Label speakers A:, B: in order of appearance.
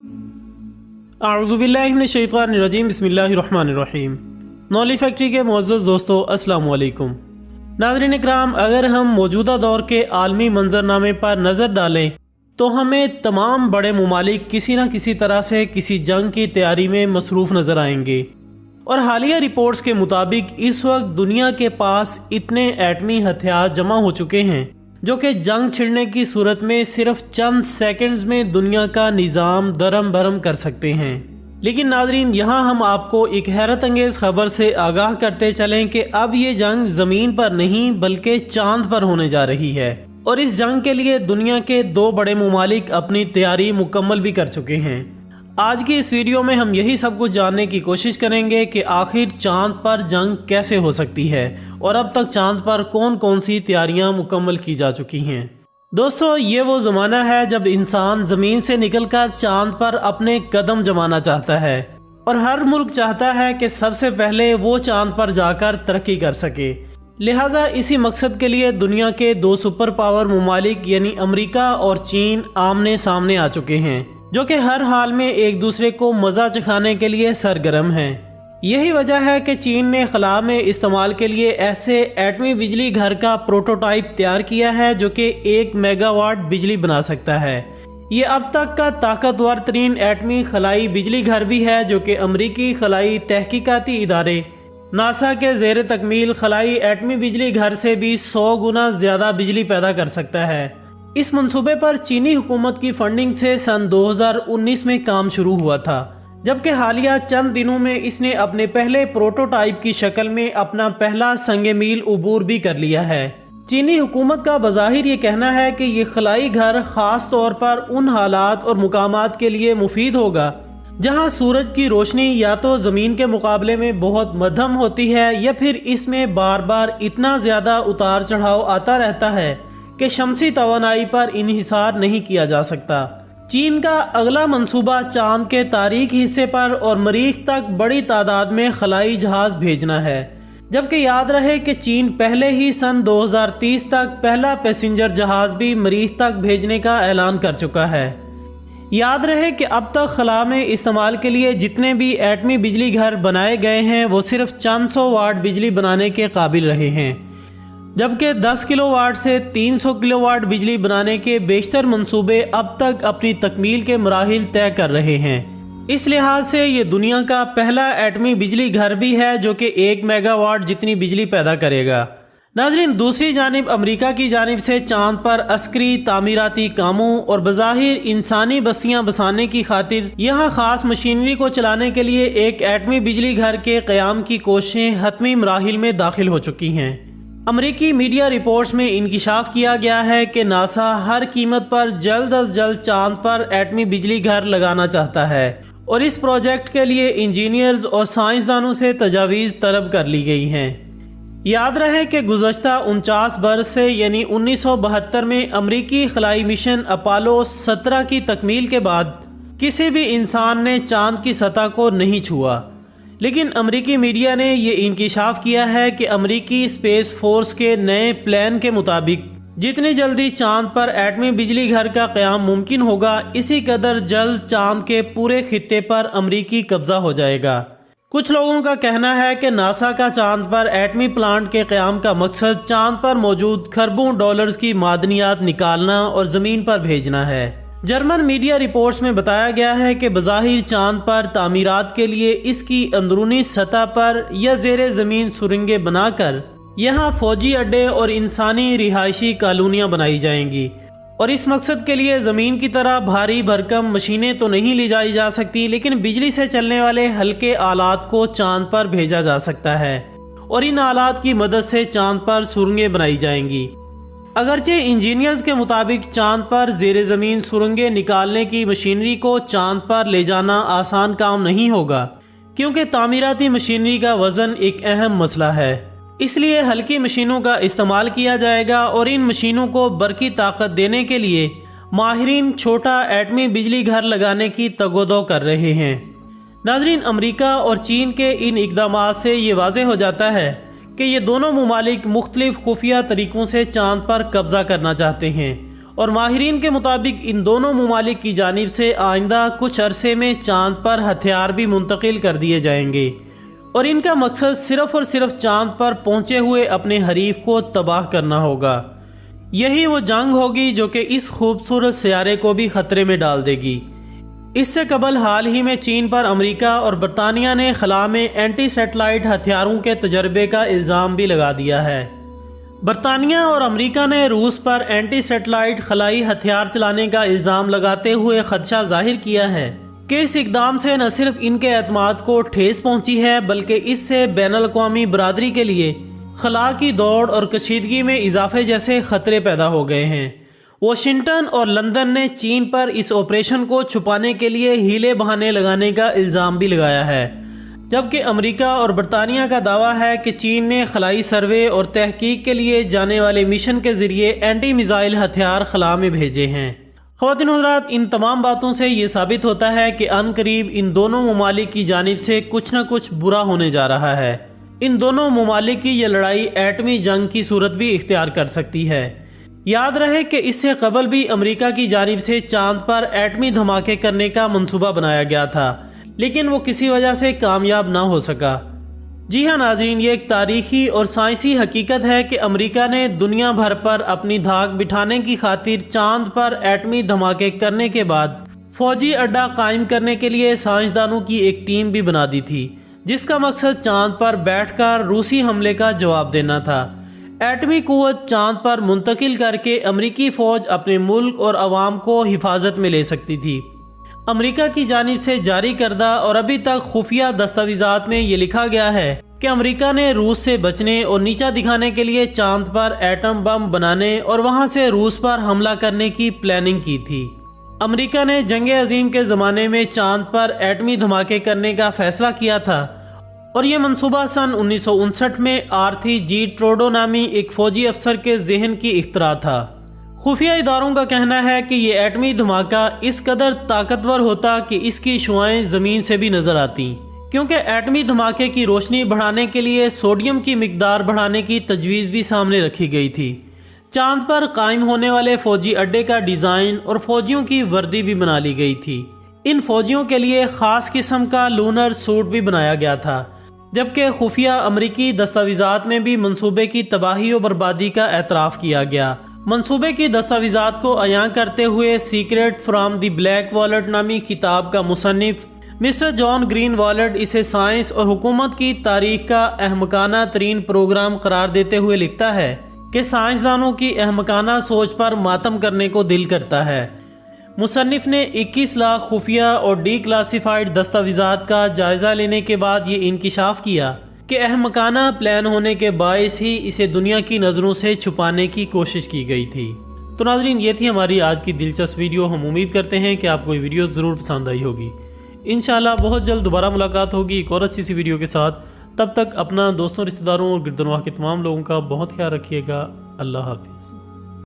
A: अऊज़ुबिल्लाहि मिनश्शैतानिर्रजीम बिस्मिल्लाहिर्रहमानिर्रहीम। नौली फैक्ट्री के मुअज़्ज़ज़ दोस्तों, अस्सलाम वालेकुम। नाज़रीन इकराम, अगर हम मौजूदा दौर के आलमी मंजरनामे पर नज़र डालें तो हमें तमाम बड़े ममालिक किसी न किसी तरह से किसी जंग की तैयारी में मसरूफ़ नज़र आएंगे। और हालिया रिपोर्ट्स के मुताबिक इस वक्त दुनिया के पास इतने एटमी हथियार जमा हो चुके हैं जो कि जंग छिड़ने की सूरत में सिर्फ चंद सेकंड्स में दुनिया का निज़ाम दरम भरम कर सकते हैं। लेकिन नाजरीन, यहाँ हम आपको एक हैरत अंगेज़ खबर से आगाह करते चलें कि अब ये जंग ज़मीन पर नहीं बल्कि चांद पर होने जा रही है। और इस जंग के लिए दुनिया के दो बड़े ममालिक अपनी तैयारी मुकम्मल भी कर चुके हैं। आज की इस वीडियो में हम यही सब कुछ जानने की कोशिश करेंगे कि आखिर चांद पर जंग कैसे हो सकती है और अब तक चांद पर कौन कौन सी तैयारियां मुकम्मल की जा चुकी हैं। दोस्तों, ये वो ज़माना है जब इंसान ज़मीन से निकलकर चांद पर अपने कदम जमाना चाहता है और हर मुल्क चाहता है कि सबसे पहले वो चांद पर जाकर तरक्की कर सके। लिहाजा इसी मकसद के लिए दुनिया के दो सुपर पावर ममालिक यानी अमेरिका और चीन आमने सामने आ चुके हैं, जो कि हर हाल में एक दूसरे को मज़ा चखाने के लिए सरगर्म हैं। यही वजह है कि चीन ने खला में इस्तेमाल के लिए ऐसे एटमी बिजली घर का प्रोटोटाइप तैयार किया है जो कि 1 मेगावाट बिजली बना सकता है। ये अब तक का ताकतवर तरीन एटमी खलाई बिजली घर भी है, जो कि अमरीकी खलाई तहकीकाती इदारे नासा के ज़ेर तकमील खलाई एटमी बिजली घर से भी 100 गुना ज़्यादा बिजली पैदा कर सकता है। इस मंसूबे पर चीनी हुकूमत की फंडिंग से सन 2019 में काम शुरू हुआ था, जबकि हालिया चंद दिनों में इसने अपने पहले प्रोटोटाइप की शक्ल में अपना पहला संगे मील उबूर भी कर लिया है। चीनी हुकूमत का बज़ाहिर ये कहना है कि ये खलाई घर खास तौर पर उन हालात और मुकामात के लिए मुफीद होगा जहां सूरज की रोशनी या तो ज़मीन के मुकाबले में बहुत मध्यम होती है या फिर इसमें बार बार इतना ज़्यादा उतार चढ़ाव आता रहता है कि शमसी तवानाई पर इन्हिसार नहीं किया जा सकता। चीन का अगला मंसूबा चांद के तारीख हिस्से पर और मरीख तक बड़ी तादाद में खलाई जहाज भेजना है, जबकि याद रहे कि चीन पहले ही सन 2030 तक पहला पैसेंजर जहाज भी मरीख तक भेजने का ऐलान कर चुका है। याद रहे कि अब तक खला में इस्तेमाल के लिए जितने भी एटमी बिजली घर बनाए गए हैं वो सिर्फ चंद सौ वाट बिजली बनाने के काबिल रहे हैं, जबकि 10 किलोवाट से 300 किलोवाट बिजली बनाने के बेशतर मंसूबे अब तक अपनी तकमील के मराहिल तय कर रहे हैं। इस लिहाज से ये दुनिया का पहला एटमी बिजली घर भी है जो कि 1 मेगावाट जितनी बिजली पैदा करेगा। नाजरीन, दूसरी जानिब अमेरिका की जानिब से चांद पर अस्करी तामीराती कामों और बज़ाहिर इंसानी बस्तियां बसाने की खातिर यहाँ खास मशीनरी को चलाने के लिए एक एटमी बिजली घर के क़याम की कोशिशें हतमी मराहिल में दाखिल हो चुकी हैं। अमरीकी मीडिया रिपोर्ट्स में इंकिशाफ किया गया है कि नासा हर कीमत पर जल्द अज जल्द चांद पर एटमी बिजली घर लगाना चाहता है और इस प्रोजेक्ट के लिए इंजीनियर्स और साइंसदानों से तजावीज़ तलब कर ली गई हैं। याद रहे कि गुज़श्ता 49 बरस से यानी 1972 में अमरीकी खलाई मिशन अपोलो 17 की तकमील के बाद किसी भी इंसान ने चांद की सतह को नहीं छुआ। लेकिन अमरीकी मीडिया ने ये इंकिशाफ किया है कि अमरीकी स्पेस फोर्स के नए प्लान के मुताबिक जितनी जल्दी चांद पर एटमी बिजली घर का क़याम मुमकिन होगा, इसी कदर जल्द चांद के पूरे खित्ते पर अमरीकी कब्जा हो जाएगा। कुछ लोगों का कहना है कि नासा का चांद पर एटमी प्लांट के क़याम का मकसद चांद पर मौजूद खरबों डॉलर्स की मादनियात निकालना और ज़मीन पर भेजना है। जर्मन मीडिया रिपोर्ट्स में बताया गया है कि बज़ाहिर चांद पर तामीरात के लिए इसकी अंदरूनी सतह पर या ज़ेरे ज़मीन सुरंगें बनाकर यहाँ फौजी अड्डे और इंसानी रिहायशी कॉलोनियाँ बनाई जाएंगी। और इस मकसद के लिए ज़मीन की तरह भारी भरकम मशीनें तो नहीं ले जाई जा सकती, लेकिन बिजली से चलने वाले हल्के आलात को चांद पर भेजा जा सकता है और इन आलात की मदद से चांद पर सुरंगें बनाई जाएंगी। अगरचे इंजीनियर्स के मुताबिक चांद पर ज़ेरे ज़मीन सुरंगें निकालने की मशीनरी को चांद पर ले जाना आसान काम नहीं होगा, क्योंकि तामीराती मशीनरी का वज़न एक अहम मसला है। इसलिए हल्की मशीनों का इस्तेमाल किया जाएगा और इन मशीनों को बरकी ताकत देने के लिए माहिरीन छोटा एटमी बिजली घर लगाने की तगोदो कर रहे हैं। नाजरीन, अमेरिका और चीन के इन इक़दामात से ये वाज़ेह हो जाता है कि ये दोनों ममालिक मुख्तलिफ खुफिया तरीक़ों से चांद पर कब्ज़ा करना चाहते हैं اور ماہرین کے مطابق ان دونوں ممالک کی جانب سے آئندہ کچھ عرصے میں چاند پر ہتھیار بھی منتقل کر دیے جائیں گے، اور ان کا مقصد صرف اور صرف چاند پر پہنچے ہوئے اپنے حریف کو تباہ کرنا ہوگا۔ یہی وہ جنگ ہوگی جو کہ اس خوبصورت سیارے کو بھی خطرے میں ڈال دے گی۔ اس سے قبل حال ہی میں چین پر امریکہ اور برطانیہ نے خلا میں اینٹی سیٹلائٹ ہتھیاروں کے تجربے کا الزام بھی لگا دیا ہے۔ برطانیہ اور امریکہ نے روس پر اینٹی سیٹلائٹ خلائی ہتھیار چلانے کا الزام لگاتے ہوئے خدشہ ظاہر کیا ہے کہ اس اقدام سے نہ صرف ان کے اعتماد کو ٹھیس پہنچی ہے بلکہ اس سے بین الاقوامی برادری کے لیے خلا کی دوڑ اور کشیدگی میں اضافے جیسے خطرے پیدا ہو گئے ہیں۔ واشنگٹن اور لندن نے چین پر اس آپریشن کو چھپانے کے لیے ہیلے بہانے لگانے کا الزام بھی لگایا ہے، جبکہ امریکہ اور برطانیہ کا دعویٰ ہے کہ چین نے خلائی سروے اور تحقیق کے لیے جانے والے مشن کے ذریعے اینٹی میزائل ہتھیار خلا میں بھیجے ہیں۔ خواتین و حضرات، ان تمام باتوں سے یہ ثابت ہوتا ہے کہ عن قریب ان دونوں ممالک کی جانب سے کچھ نہ کچھ برا ہونے جا رہا ہے۔ ان دونوں ممالک کی یہ لڑائی ایٹمی جنگ کی صورت بھی اختیار کر سکتی ہے۔ یاد رہے کہ اس سے قبل بھی امریکہ کی جانب سے چاند پر ایٹمی دھماکے کرنے کا منصوبہ بنایا گیا تھا، لیکن وہ کسی وجہ سے کامیاب نہ ہو سکا۔ جی ہاں ناظرین، یہ ایک تاریخی اور سائنسی حقیقت ہے کہ امریکہ نے دنیا بھر پر اپنی دھاک بٹھانے کی خاطر چاند پر ایٹمی دھماکے کرنے کے بعد فوجی اڈہ قائم کرنے کے لیے سائنسدانوں کی ایک ٹیم بھی بنا دی تھی، جس کا مقصد چاند پر بیٹھ کر روسی حملے کا جواب دینا تھا۔ ایٹمی قوت چاند پر منتقل کر کے امریکی فوج اپنے ملک اور عوام کو حفاظت میں لے سکتی تھی۔ امریکہ کی جانب سے جاری کردہ اور ابھی تک خفیہ دستاویزات میں یہ لکھا گیا ہے کہ امریکہ نے روس سے بچنے اور نیچا دکھانے کے لیے چاند پر ایٹم بم بنانے اور وہاں سے روس پر حملہ کرنے کی پلاننگ کی تھی۔ امریکہ نے جنگ عظیم کے زمانے میں چاند پر ایٹمی دھماکے کرنے کا فیصلہ کیا تھا، اور یہ منصوبہ سن 1959 میں آرتھی جی ٹروڈو نامی ایک فوجی افسر کے ذہن کی اختراع تھا۔ خفیہ اداروں کا کہنا ہے کہ یہ ایٹمی دھماکہ اس قدر طاقتور ہوتا کہ اس کی شعاعیں زمین سے بھی نظر آتی، کیونکہ ایٹمی دھماکے کی روشنی بڑھانے کے لیے سوڈیم کی مقدار بڑھانے کی تجویز بھی سامنے رکھی گئی تھی۔ چاند پر قائم ہونے والے فوجی اڈے کا ڈیزائن اور فوجیوں کی وردی بھی بنا لی گئی تھی۔ ان فوجیوں کے لیے خاص قسم کا لونر سوٹ بھی بنایا گیا تھا، جبکہ خفیہ امریکی دستاویزات میں بھی منصوبے کی تباہی و بربادی کا اعتراف کیا گیا۔ منصوبے کی دستاویزات کو عیاں کرتے ہوئے secret from the black vault نامی کتاب کا مصنف مسٹر جان گرین والٹ اسے سائنس اور حکومت کی تاریخ کا احمقانہ ترین پروگرام قرار دیتے ہوئے لکھتا ہے کہ سائنسدانوں کی احمقانہ سوچ پر ماتم کرنے کو دل کرتا ہے۔ مصنف نے 21 لاکھ خفیہ اور ڈی کلاسیفائڈ دستاویزات کا جائزہ لینے کے بعد یہ انکشاف کیا کہ احمقانہ پلان ہونے کے باعث ہی اسے دنیا کی نظروں سے چھپانے کی کوشش کی گئی تھی۔ تو ناظرین، یہ تھی ہماری آج کی دلچسپ ویڈیو۔ ہم امید کرتے ہیں کہ آپ کو یہ ویڈیو ضرور پسند آئی ہوگی۔ انشاءاللہ بہت جلد دوبارہ ملاقات ہوگی ایک اور اچھی سی ویڈیو کے ساتھ۔ تب تک اپنا، دوستوں، رشتہ داروں اور گردنواہ کے تمام لوگوں کا بہت خیال رکھیے گا۔ اللہ حافظ۔